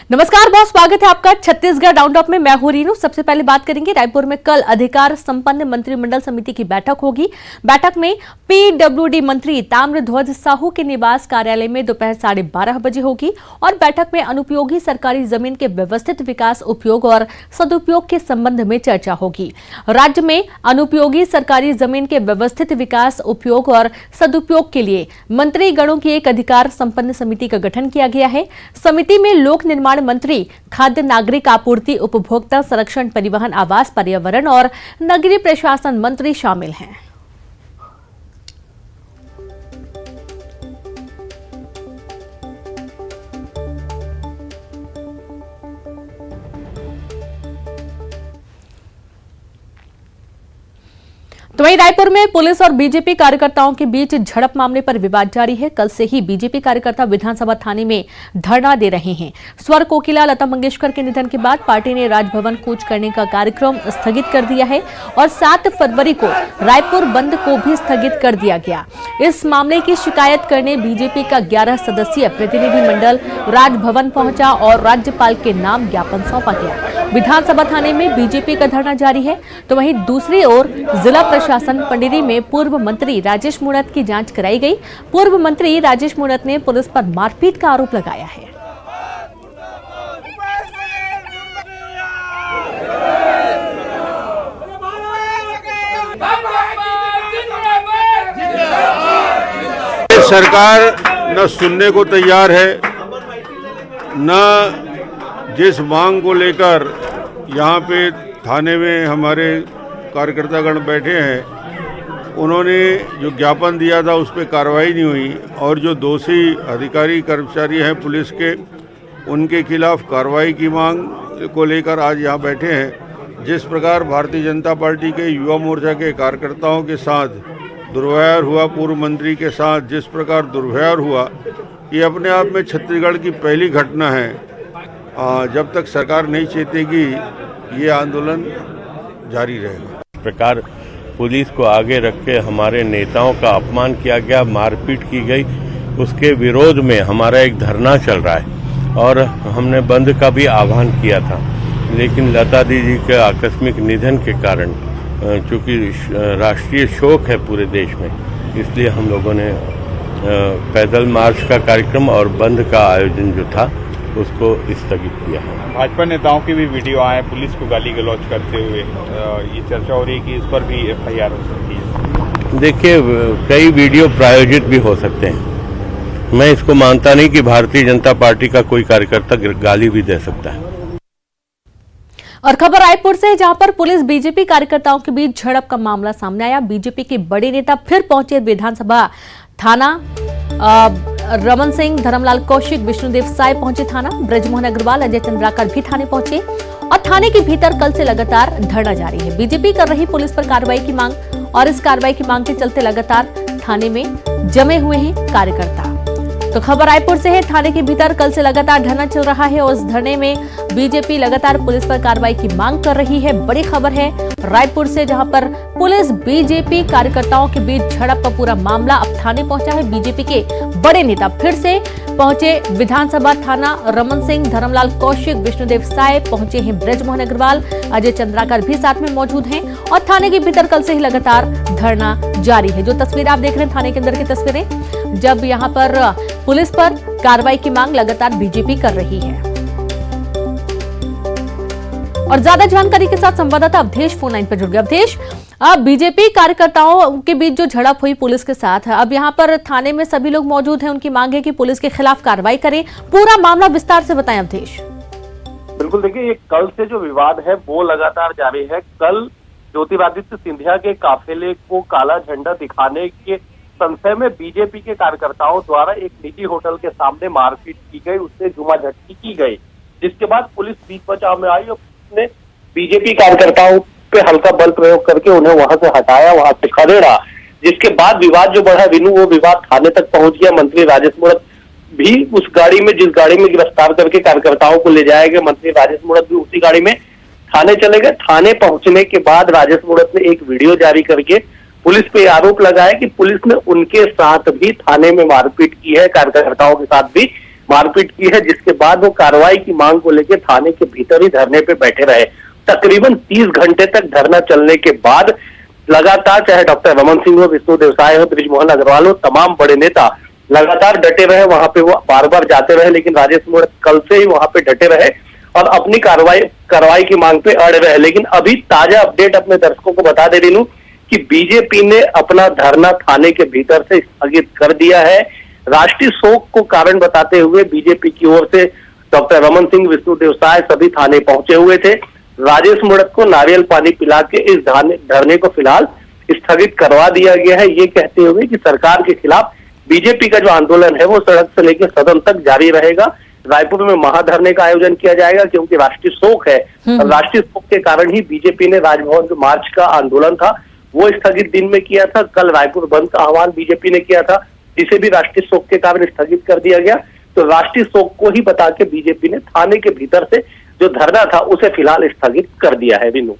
नमस्कार, बहुत स्वागत है आपका छत्तीसगढ़ राउंडअप में। मैं हूं रीनू। सबसे पहले बात करेंगे रायपुर में कल अधिकार संपन्न मंत्रिमंडल समिति की बैठक होगी। बैठक में पीडब्ल्यूडी मंत्री ताम्रध्वज साहू के निवास कार्यालय में दोपहर 12:30 बजे होगी और बैठक में अनुपयोगी सरकारी जमीन के व्यवस्थित विकास, उपयोग और सदुपयोग के संबंध में चर्चा होगी। राज्य में अनुपयोगी सरकारी जमीन के व्यवस्थित विकास, उपयोग और सदुपयोग के लिए मंत्रीगणों की एक अधिकार संपन्न समिति का गठन किया गया है। समिति में लोक निर्माण मंत्री, खाद्य नागरिक आपूर्ति, उपभोक्ता संरक्षण, परिवहन, आवास, पर्यावरण और नगरीय प्रशासन मंत्री शामिल हैं। तो वहीं रायपुर में पुलिस और बीजेपी कार्यकर्ताओं के बीच झड़प मामले पर विवाद जारी है। कल से ही बीजेपी कार्यकर्ता विधानसभा थाने में धरना दे रहे हैं। स्वर कोकिला लता मंगेशकर के निधन के बाद पार्टी ने राजभवन कूच करने का कार्यक्रम स्थगित कर दिया है और 7 फरवरी को रायपुर बंद को भी स्थगित कर दिया गया। इस मामले की शिकायत करने बीजेपी का 11 सदस्यीय प्रतिनिधिमंडल राजभवन पहुंचा और राज्यपाल के नाम ज्ञापन सौंपा गया। विधानसभा थाने में बीजेपी का धरना जारी है। तो वहीं दूसरी ओर जिला प्रशासन पंडिरी में पूर्व मंत्री राजेश मूणत की जांच कराई गई। पूर्व मंत्री राजेश मूणत ने पुलिस पर मारपीट का आरोप लगाया है। सरकार न सुनने को तैयार है, न जिस मांग को लेकर यहाँ पे थाने में हमारे कार्यकर्तागण बैठे हैं, उन्होंने जो ज्ञापन दिया था उस पर कार्रवाई नहीं हुई और जो दोषी अधिकारी कर्मचारी हैं पुलिस के, उनके खिलाफ कार्रवाई की मांग को लेकर आज यहाँ बैठे हैं। जिस प्रकार भारतीय जनता पार्टी के युवा मोर्चा के कार्यकर्ताओं के साथ दुर्व्यवहार हुआ, पूर्व मंत्री के साथ जिस प्रकार दुर्व्यवहार हुआ, ये अपने आप में छत्तीसगढ़ की पहली घटना है। जब तक सरकार नहीं चेतेगी ये आंदोलन जारी रहेगा। इस प्रकार पुलिस को आगे रख के हमारे नेताओं का अपमान किया गया, मारपीट की गई, उसके विरोध में हमारा एक धरना चल रहा है और हमने बंद का भी आह्वान किया था। लेकिन लता दीदी के आकस्मिक निधन के कारण चूँकि राष्ट्रीय शोक है पूरे देश में, इसलिए हम लोगों ने पैदल मार्च का कार्यक्रम और बंद का आयोजन जो था उसको स्थगित किया है। भाजपा नेताओं की भी वीडियो आए पुलिस को गाली गलौज करते हुए, ये चर्चा हो रही है कि इस पर भी एफआईआर हो सकती है। देखिए, कई वीडियो प्रायोजित भी हो सकते हैं। मैं इसको मानता नहीं कि भारतीय जनता पार्टी का कोई कार्यकर्ता गाली भी दे सकता है। और खबर रायपुर से, जहां पर पुलिस बीजेपी कार्यकर्ताओं के बीच झड़प का मामला सामने आया। बीजेपी के बड़े नेता फिर पहुंचे विधानसभा थाना। रमन सिंह, धर्मलाल कौशिक, विष्णुदेव साय पहुंचे थाना। ब्रजमोहन अग्रवाल, अजय चंद्राकर भी थाने पहुंचे और थाने के भीतर कल से लगातार धरना जारी है। बीजेपी कर रही पुलिस पर कार्रवाई की मांग और इस कार्रवाई की मांग के चलते लगातार थाने में जमे हुए हैं कार्यकर्ता। तो खबर रायपुर से है, थाने के भीतर कल से लगातार धरना चल रहा है और उस धरने में बीजेपी लगातार पुलिस पर कार्रवाई की मांग कर रही है। बड़ी खबर है रायपुर से, जहां पर पुलिस बीजेपी कार्यकर्ताओं के बीच झड़प का पूरा मामला अब थाने पहुंचा है। बीजेपी के बड़े नेता फिर से पहुंचे विधानसभा थाना। रमन सिंह, धर्मलाल कौशिक, विष्णुदेव साय पहुंचे हैं। ब्रजमोहन अग्रवाल, अजय चंद्राकर भी साथ में मौजूद हैं और थाने के भीतर कल से ही लगातार धरना जारी है। जो तस्वीर आप देख रहे हैं थाने के अंदर की तस्वीरें, जब यहाँ पर पुलिस पर कार्रवाई की मांग लगातार बीजेपी कर रही है। और ज्यादा जानकारी के साथ संवाददाता अवधेश फोन लाइन पर जुड़ गए। अवधेश, अब बीजेपी कार्यकर्ताओं के बीच जो झड़प हुई पुलिस के साथ, अब यहाँ पर थाने में सभी लोग मौजूद हैं, उनकी मांग है कि पुलिस के खिलाफ कार्रवाई करें। पूरा मामला विस्तार से बताएं अवधेश। बिल्कुल, देखिए, ये कल से जो विवाद है वो लगातार जारी है। कल ज्योतिरादित्य सिंधिया के काफिले को काला झंडा दिखाने के संशय में बीजेपी के कार्यकर्ताओं द्वारा एक निजी होटल के सामने मारपीट की गई, उससे जुमाझटकी की गई, जिसके बाद पुलिस बीच बचाव में आई और उसने बीजेपी कार्यकर्ताओं पे हल्का बल प्रयोग करके उन्हें वहां से हटाया, वहां से खदेड़ा, जिसके बाद विवाद जो बढ़ा विनू, वो विवाद थाने तक पहुंच गया। मंत्री राजेश मूणत भी उस गाड़ी में, जिस गाड़ी में गिरफ्तार करके कार्यकर्ताओं को ले जाया गया, मंत्री राजेश मूणत भी उसी गाड़ी में थाने चले गए। थाने पहुंचने के बाद राजेश मूणत ने एक वीडियो जारी करके पुलिस पे आरोप लगाया कि पुलिस ने उनके साथ भी थाने में मारपीट की है, कार्यकर्ताओं के साथ भी मारपीट की है, जिसके बाद वो कार्रवाई की मांग को लेकर थाने के भीतर ही धरने पे बैठे रहे। तकरीबन 30 घंटे तक धरना चलने के बाद लगातार चाहे डॉक्टर रमन सिंह हो, विष्णुदेव साय हो, बृजमोहन अग्रवाल हो, तमाम बड़े नेता लगातार डटे रहे। वहां पे वो बार बार जाते रहे, लेकिन राजेश मूणत कल से ही वहां पे डटे रहे और अपनी कार्रवाई की मांग पे अड़ रहे। लेकिन अभी ताजा अपडेट अपने दर्शकों को बता दे रही हूँ कि बीजेपी ने अपना धरना थाने के भीतर से स्थगित कर दिया है। राष्ट्रीय शोक को कारण बताते हुए बीजेपी की ओर से डॉक्टर रमन सिंह, विष्णुदेव साय सभी थाने पहुंचे हुए थे। राजेश मूणत को नारियल पानी पिला के इस धरने को फिलहाल स्थगित करवा दिया गया है, ये कहते हुए कि सरकार के खिलाफ बीजेपी का जो आंदोलन है वो सड़क से लेकर सदन तक जारी रहेगा। रायपुर में महाधरने का आयोजन किया जाएगा क्योंकि राष्ट्रीय शोक है और राष्ट्रीय शोक के कारण ही बीजेपी ने राजभवन जो मार्च का आंदोलन था वो स्थगित दिन में किया था। कल रायपुर बंद का आह्वान बीजेपी ने किया था, जिसे भी राष्ट्रीय शोक के कारण स्थगित कर दिया गया। तो राष्ट्रीय शोक को ही बता के बीजेपी ने थाने के भीतर से जो धरना था उसे फिलहाल स्थगित कर दिया है। विनू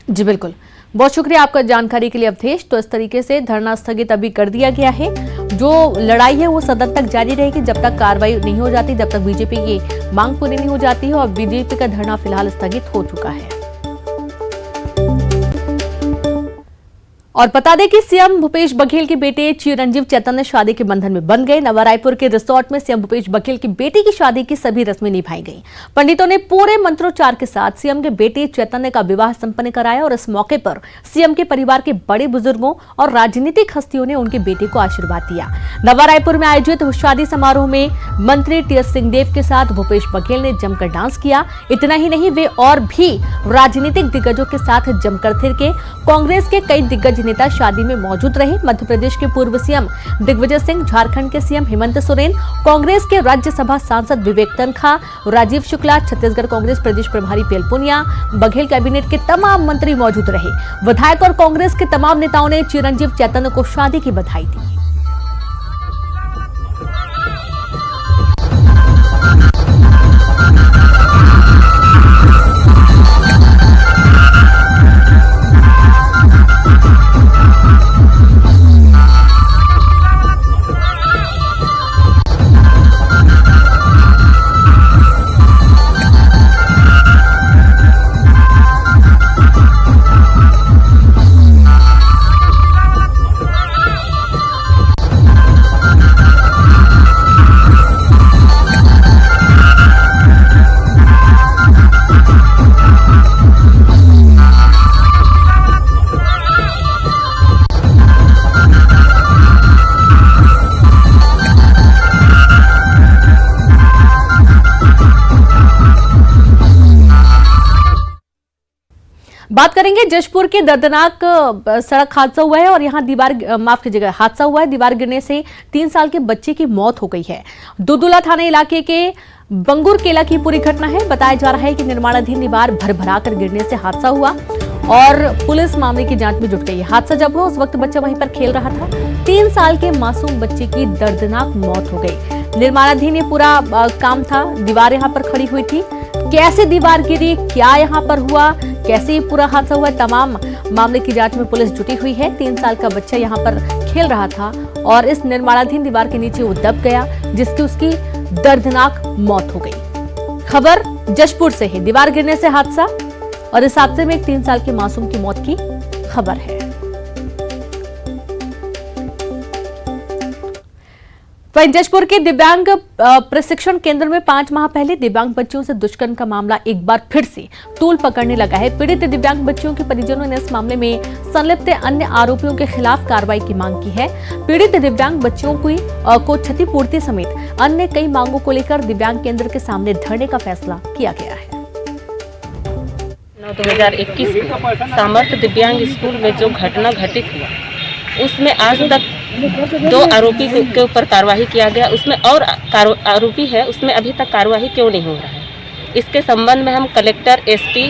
जी बिल्कुल, बहुत शुक्रिया आपका जानकारी के लिए अवधेश। तो इस तरीके से धरना स्थगित अभी कर दिया गया है। जो लड़ाई है वो सदन तक जारी रहेगी जब तक कार्रवाई नहीं हो जाती, जब तक बीजेपी की मांग पूरी नहीं हो जाती है। और बीजेपी का धरना फिलहाल स्थगित हो चुका है। और बता दें कि सीएम भूपेश बघेल के बेटे चिरंजीव चैतन्य शादी के बंधन में बंध गए। नवा रायपुर के रिसोर्ट में सीएम भूपेश बघेल की बेटी की शादी की सभी रस्में निभाई गईं। पंडितों ने पूरे मंत्रोच्चार के साथ सीएम के बेटे चैतन्य का विवाह संपन्न कराया और इस मौके पर सीएम के परिवार के बड़े बुजुर्गों और राजनीतिक हस्तियों ने उनके बेटे को आशीर्वाद दिया। नवा रायपुर में आयोजित शादी समारोह में मंत्री टीएस सिंहदेव के साथ भूपेश बघेल ने जमकर डांस किया। इतना ही नहीं, वे और भी राजनीतिक दिग्गजों के साथ जमकर थिरके। कांग्रेस के कई दिग्गज नेता शादी में मौजूद रहे। मध्य प्रदेश के पूर्व सीएम दिग्विजय सिंह, झारखंड के सीएम हेमंत सोरेन, कांग्रेस के राज्यसभा सांसद विवेक तन्खा, राजीव शुक्ला, छत्तीसगढ़ कांग्रेस प्रदेश प्रभारी पीएल पुनिया, बघेल कैबिनेट के तमाम मंत्री मौजूद रहे। विधायक और कांग्रेस के तमाम नेताओं ने चिरंजीव चैतन्य को शादी की बधाई दी। बात करेंगे जशपुर के दर्दनाक सड़क हादसा हुआ है और यहां हादसा हुआ है। दीवार गिरने से 3 साल के बच्चे की मौत हो गई है। दुदुला थाना इलाके के बंगुर केला की पूरी घटना है। बताया जा रहा है कि निर्माणाधीन दीवार भरभराकर गिरने से हादसा हुआ और पुलिस मामले की जांच में जुट गई है। हादसा जब हुआ उस वक्त बच्चा वहीं पर खेल रहा था। 3 साल के मासूम बच्चे की दर्दनाक मौत हो गई। निर्माणाधीन ये पूरा काम था। दीवार यहाँ पर खड़ी हुई थी। कैसे दीवार गिरी, क्या यहाँ पर हुआ, कैसे ये पूरा हादसा हुआ, तमाम मामले की जांच में पुलिस जुटी हुई है। 3 साल का बच्चा यहाँ पर खेल रहा था और इस निर्माणाधीन दीवार के नीचे वो दब गया, जिसकी उसकी दर्दनाक मौत हो गई। खबर जशपुर से है। दीवार गिरने से हादसा और इस हादसे में एक 3 साल के मासूम की मौत की खबर है। वहीं जशपुर के दिव्यांग प्रशिक्षण केंद्र में 5 माह पहले दिव्यांग बच्चियों से दुष्कर्म का मामला एक बार फिर से तूल पकड़ने लगा है। पीड़ित दिव्यांग बच्चियों के परिजनों ने इस मामले में संलिप्त अन्य आरोपियों के खिलाफ कार्रवाई की मांग की है। पीड़ित दिव्यांग बच्चियों को क्षतिपूर्ति समेत अन्य कई मांगों को लेकर दिव्यांग केंद्र के सामने धरने का फैसला किया गया है। 2021 को सामर्थ्य दिव्यांग स्कूल में जो घटना घटित हुआ उसमें आज तक 2 आरोपी के ऊपर कार्रवाई किया गया। उसमें और आरोपी है, उसमें अभी तक कार्रवाई क्यों नहीं हो रहा है? इसके संबंध में हम कलेक्टर, एसपी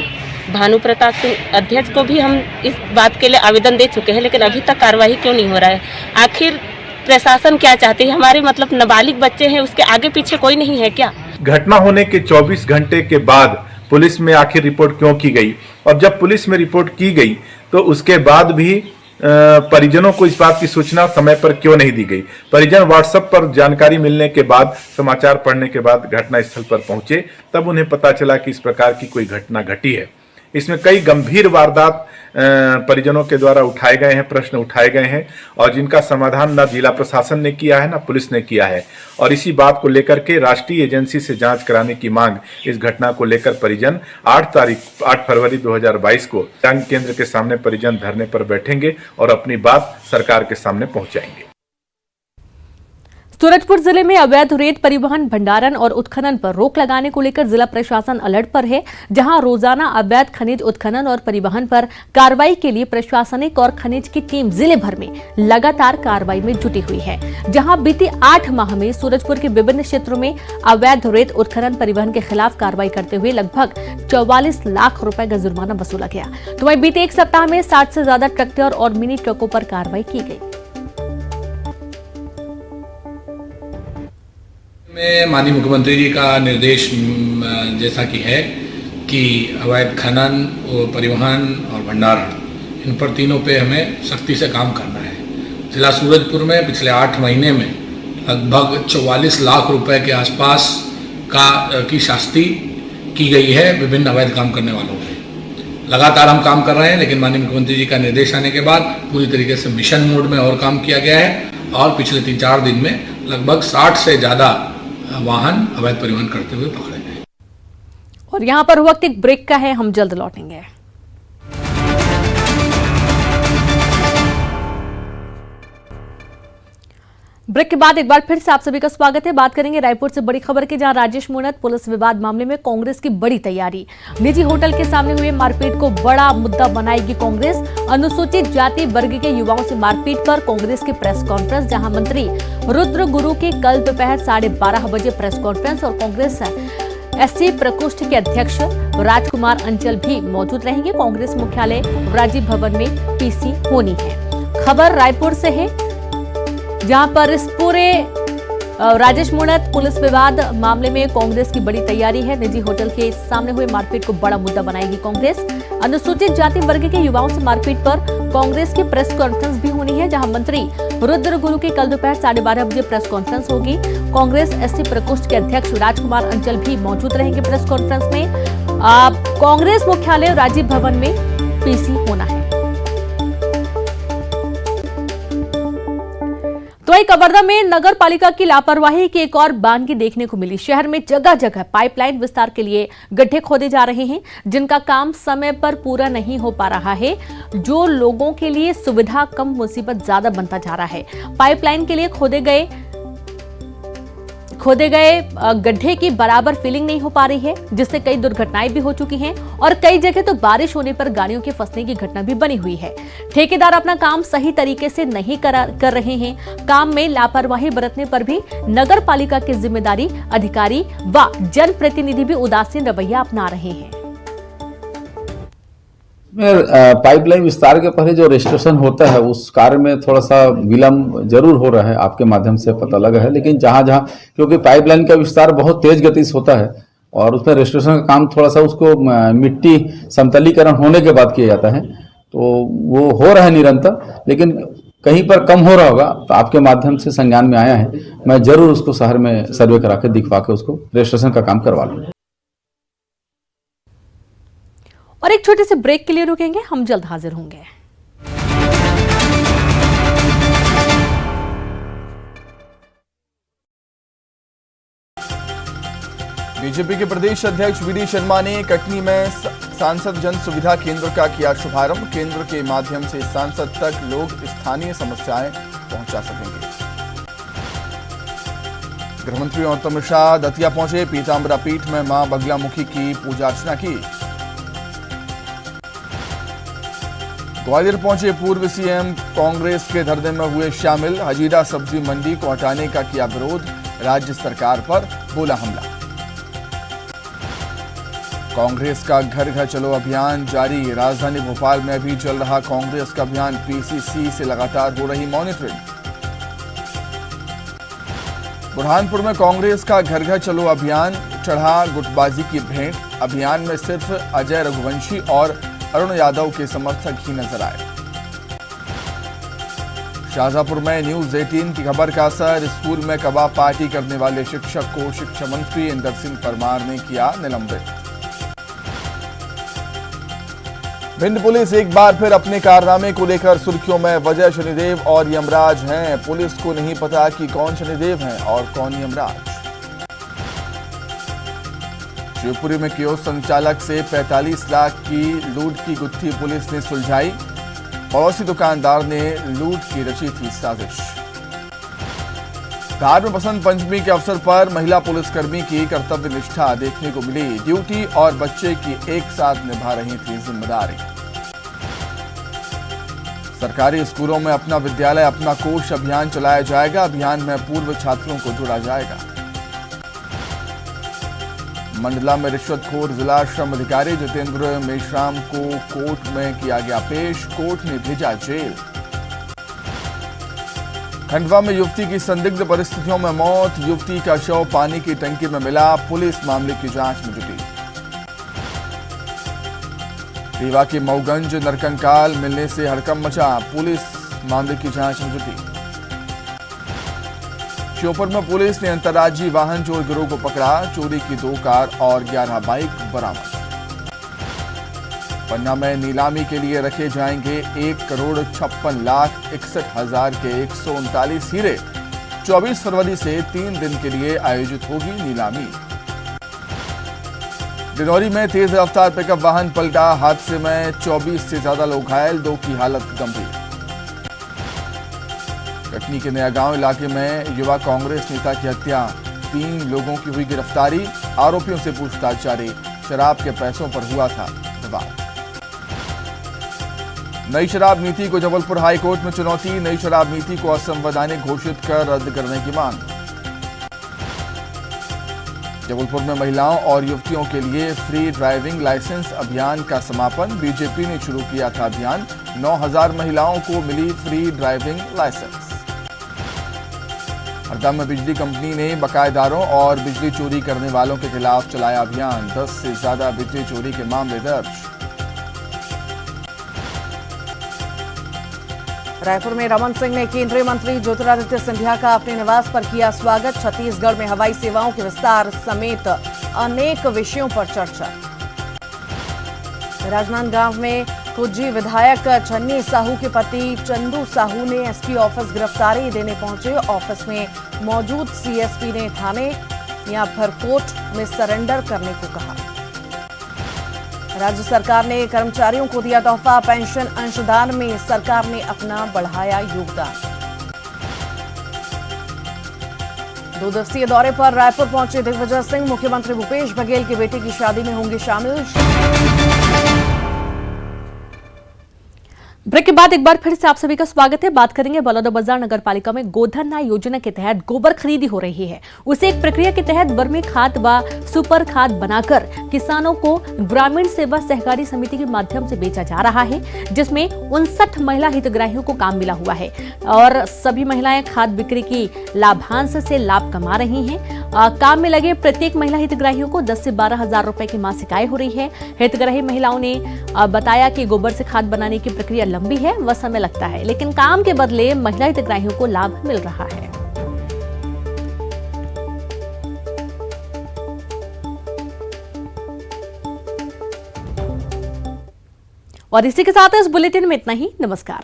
भानु प्रताप सिंह अध्यक्ष को भी हम इस बात के लिए आवेदन दे चुके हैं, लेकिन अभी तक कार्रवाई क्यों नहीं हो रहा है? आखिर प्रशासन क्या चाहती है? हमारे नाबालिग बच्चे हैं, उसके आगे पीछे कोई नहीं है क्या? घटना होने के 24 घंटे के बाद पुलिस में आखिर रिपोर्ट क्यों की गई? और जब पुलिस में रिपोर्ट की गई तो उसके बाद भी परिजनों को इस बात की सूचना समय पर क्यों नहीं दी गई। परिजन व्हाट्सएप पर जानकारी मिलने के बाद, समाचार पढ़ने के बाद घटनास्थल पर पहुंचे, तब उन्हें पता चला कि इस प्रकार की कोई घटना घटी है। इसमें कई गंभीर वारदात परिजनों के द्वारा उठाए गए हैं, प्रश्न उठाए गए हैं, और जिनका समाधान न जिला प्रशासन ने किया है, न पुलिस ने किया है। और इसी बात को लेकर के राष्ट्रीय एजेंसी से जांच कराने की मांग, इस घटना को लेकर परिजन 8 फरवरी 2022 को जांच केंद्र के सामने परिजन धरने पर बैठेंगे और अपनी बात सरकार के सामने पहुंचाएंगे। सूरजपुर जिले में अवैध रेत परिवहन, भंडारण और उत्खनन पर रोक लगाने को लेकर जिला प्रशासन अलर्ट पर है, जहां रोजाना अवैध खनिज उत्खनन और परिवहन पर कार्रवाई के लिए प्रशासनिक और खनिज की टीम जिले भर में लगातार कार्रवाई में जुटी हुई है। जहां बीते 8 माह में सूरजपुर के विभिन्न क्षेत्रों में अवैध रेत उत्खनन, परिवहन के खिलाफ कार्रवाई करते हुए लगभग 44 लाख रुपए का जुर्माना वसूला गया। तो वहीं बीते एक सप्ताह में 60 से ज्यादा ट्रैक्टर और मिनी ट्रकों पर कार्रवाई की गई। में माननीय मुख्यमंत्री जी का निर्देश जैसा कि है कि अवैध खनन, परिवहन और भंडारण, इन पर तीनों पे हमें सख्ती से काम करना है। जिला सूरजपुर में पिछले 8 महीने में लगभग 44 लाख रुपए के आसपास की शास्ति की गई है विभिन्न अवैध काम करने वालों पे। लगातार हम काम कर रहे हैं, लेकिन माननीय मुख्यमंत्री जी का निर्देश आने के बाद पूरी तरीके से मिशन मोड में और काम किया गया है, और पिछले 3-4 दिन में लगभग 60 से ज़्यादा वाहन अवैध परिवहन करते हुए पकड़े गए। और यहां पर वक्त एक ब्रेक का है, हम जल्द लौटेंगे। ब्रेक के बाद एक बार फिर से आप सभी का स्वागत है। बात करेंगे रायपुर से बड़ी खबर की, जहां राजेश मूणत पुलिस विवाद मामले में कांग्रेस की बड़ी तैयारी। निजी होटल के सामने हुए मारपीट को बड़ा मुद्दा बनाएगी कांग्रेस। अनुसूचित जाति वर्ग के युवाओं से मारपीट पर कांग्रेस की प्रेस कॉन्फ्रेंस, जहां मंत्री रुद्र गुरु की कल दोपहर 12:30 बजे प्रेस कॉन्फ्रेंस, और कांग्रेस एससी प्रकोष्ठ के अध्यक्ष राजकुमार अंचल भी मौजूद रहेंगे। कांग्रेस मुख्यालय राजीव भवन में पीसी होनी है। खबर रायपुर से है, जहां पर इस पूरे राजेश मूणत पुलिस विवाद मामले में कांग्रेस की बड़ी तैयारी है। निजी होटल के सामने हुए मारपीट को बड़ा मुद्दा बनाएगी कांग्रेस। अनुसूचित जाति वर्ग के युवाओं से मारपीट पर कांग्रेस की प्रेस कॉन्फ्रेंस भी होनी है, जहां मंत्री रुद्र गुरु की कल दोपहर 12:30 बजे प्रेस कॉन्फ्रेंस होगी। कांग्रेस एससी प्रकोष्ठ के अध्यक्ष राजकुमार अंचल भी मौजूद रहेंगे प्रेस कॉन्फ्रेंस में। कांग्रेस मुख्यालय राजीव भवन में पीसी होना है। तो वहीं कवर्धा में नगर पालिका की लापरवाही की एक और बानगी देखने को मिली। शहर में जगह जगह पाइपलाइन विस्तार के लिए गड्ढे खोदे जा रहे हैं, जिनका काम समय पर पूरा नहीं हो पा रहा है, जो लोगों के लिए सुविधा कम मुसीबत ज्यादा बनता जा रहा है। पाइपलाइन के लिए खोदे गए गड्ढे की बराबर फिलिंग नहीं हो पा रही है, जिससे कई दुर्घटनाएं भी हो चुकी हैं, और कई जगह तो बारिश होने पर गाड़ियों के फंसने की घटना भी बनी हुई है। ठेकेदार अपना काम सही तरीके से नहीं कर रहे हैं। काम में लापरवाही बरतने पर भी नगर पालिका की जिम्मेदारी अधिकारी व जनप्रतिनिधि भी उदासीन रवैया अपना रहे हैं। पाइपलाइन विस्तार के पहले जो रजिस्ट्रेशन होता है, उस कार्य में थोड़ा सा विलम्ब जरूर हो रहा है, आपके माध्यम से पता लगा है। लेकिन जहां क्योंकि पाइपलाइन का विस्तार बहुत तेज गति से होता है, और उसमें रजिस्ट्रेशन का काम थोड़ा सा उसको मिट्टी समतलीकरण होने के बाद किया जाता है, तो वो हो रहा है निरंतर। लेकिन कहीं पर कम हो रहा होगा, तो आपके माध्यम से संज्ञान में आया है। मैं जरूर उसको शहर में सर्वे करा के दिखवा के उसको रजिस्ट्रेशन का काम करवा लूँ। और एक छोटे से ब्रेक के लिए रुकेंगे, हम जल्द हाजिर होंगे। बीजेपी के प्रदेश अध्यक्ष वीडी शर्मा ने कटनी में सांसद जन सुविधा केंद्र का किया शुभारंभ। केंद्र के माध्यम से सांसद तक लोग स्थानीय समस्याएं पहुंचा सकेंगे। गृहमंत्री और अमित शाह दतिया पहुंचे। पीताम्बरा पीठ में मां बगलामुखी की पूजा अर्चना की। ग्वालियर पहुंचे पूर्व सीएम, कांग्रेस के धरने में हुए शामिल। हजीरा सब्जी मंडी को हटाने का किया विरोध, राज्य सरकार पर बोला हमला। कांग्रेस का घर घर चलो अभियान जारी। राजधानी भोपाल में भी चल रहा कांग्रेस का अभियान। पीसीसी से लगातार हो रही मॉनिटरिंग। बुरहानपुर में कांग्रेस का घर घर चलो अभियान चढ़ा गुटबाजी की भेंट। अभियान में सिर्फ अजय रघुवंशी और अरुण यादव के समर्थक ही नजर आए। शाहजहांपुर में न्यूज 18 की खबर का असर, स्कूल में कबाब पार्टी करने वाले शिक्षक को शिक्षा मंत्री इंदर सिंह परमार ने किया निलंबित। भिंड पुलिस एक बार फिर अपने कारनामे को लेकर सुर्खियों में, वजह शनिदेव और यमराज हैं। पुलिस को नहीं पता कि कौन शनिदेव हैं और कौन यमराज। शिवपुरी में कियोस्क संचालक से 45 लाख की लूट की गुत्थी पुलिस ने सुलझाई। पड़ोसी दुकानदार ने लूट की रची थी साजिश। धार में बसंत पंचमी के अवसर पर महिला पुलिसकर्मी की कर्तव्य निष्ठा देखने को मिली। ड्यूटी और बच्चे की एक साथ निभा रही थी जिम्मेदारी। सरकारी स्कूलों में अपना विद्यालय अपना कोष अभियान चलाया जाएगा। अभियान में पूर्व छात्रों को जोड़ा जाएगा। मंडला में रिश्वतखोर जिला श्रम अधिकारी जितेंद्र मेश्राम को कोर्ट में किया गया पेश। कोर्ट ने भेजा जेल। खंडवा में युवती की संदिग्ध परिस्थितियों में मौत। युवती का शव पानी की टंकी में मिला। पुलिस मामले की जांच में जुटी। रीवा के मऊगंज नरकंकाल मिलने से हड़कंप मचा। पुलिस मामले की जांच में जुटी। श्योपुर में पुलिस ने अंतर्राज्यीय वाहन चोर गिरोह को पकड़ा। चोरी की 2 कार और 11 बाइक बरामद। पन्ना में नीलामी के लिए रखे जाएंगे 1,56,61,000 के 139 हीरे। 24 फरवरी से 3 दिन के लिए आयोजित होगी नीलामी। डिंडौरी में तेज रफ्तार पिकअप वाहन पलटा। हादसे में 24 से ज्यादा लोग घायल, 2 की हालत गंभीर। कटनी के नया गांव इलाके में युवा कांग्रेस नेता की हत्या। 3 लोगों की हुई गिरफ्तारी। आरोपियों से पूछताछ जारी। शराब के पैसों पर हुआ था विवाद। नई शराब नीति को जबलपुर हाईकोर्ट में चुनौती। नई शराब नीति को असंवैधानिक घोषित कर रद्द करने की मांग। जबलपुर में महिलाओं और युवतियों के लिए फ्री ड्राइविंग लाइसेंस अभियान का समापन। बीजेपी ने शुरू किया था अभियान। 9,000 महिलाओं को मिली फ्री ड्राइविंग लाइसेंस। हरदा में बिजली कंपनी ने बकायेदारों और बिजली चोरी करने वालों के खिलाफ चलाया अभियान। 10 से ज्यादा बिजली चोरी के मामले दर्ज। रायपुर में रमन सिंह ने केंद्रीय मंत्री ज्योतिरादित्य सिंधिया का अपने निवास पर किया स्वागत। छत्तीसगढ़ में हवाई सेवाओं के विस्तार समेत अनेक विषयों पर चर्चा। राजनांदगांव में कुज्जी विधायक छन्नी साहू के पति चंदू साहू ने एसपी ऑफिस गिरफ्तारी देने पहुंचे। ऑफिस में मौजूद सीएसपी ने थाने या भरकोट में सरेंडर करने को कहा। राज्य सरकार ने कर्मचारियों को दिया तोहफा। पेंशन अंशदान में सरकार ने अपना बढ़ाया योगदान। 2 दिवसीय दौरे पर रायपुर पहुंचे दिग्विजय सिंह। मुख्यमंत्री भूपेश बघेल के बेटे की शादी में होंगे शामिल। ब्रेक के बाद एक बार फिर से आप सभी का स्वागत है। बात करेंगे बलौदाबाजार नगर पालिका में गोधन न्याय योजना के तहत गोबर खरीदी हो रही है। उसे एक प्रक्रिया के तहत वर्मी खाद व सुपर खाद बनाकर किसानों को ग्रामीण सेवा सहकारी समिति के माध्यम से बेचा जा रहा है, जिसमें 59 महिला हितग्राहियों को काम मिला हुआ है और सभी महिलाएं खाद बिक्री की लाभांश से लाभ कमा रही हैं। काम में लगे प्रत्येक महिला हितग्राहियों को 10 से 12 हजार रुपए की मासिक आय हो रही है। हितग्राही महिलाओं ने बताया कि गोबर से खाद बनाने की प्रक्रिया लंबी है व समय लगता है, लेकिन काम के बदले महिला हितग्राहियों को लाभ मिल रहा है। और इसी के साथ इस बुलेटिन में इतना ही। नमस्कार।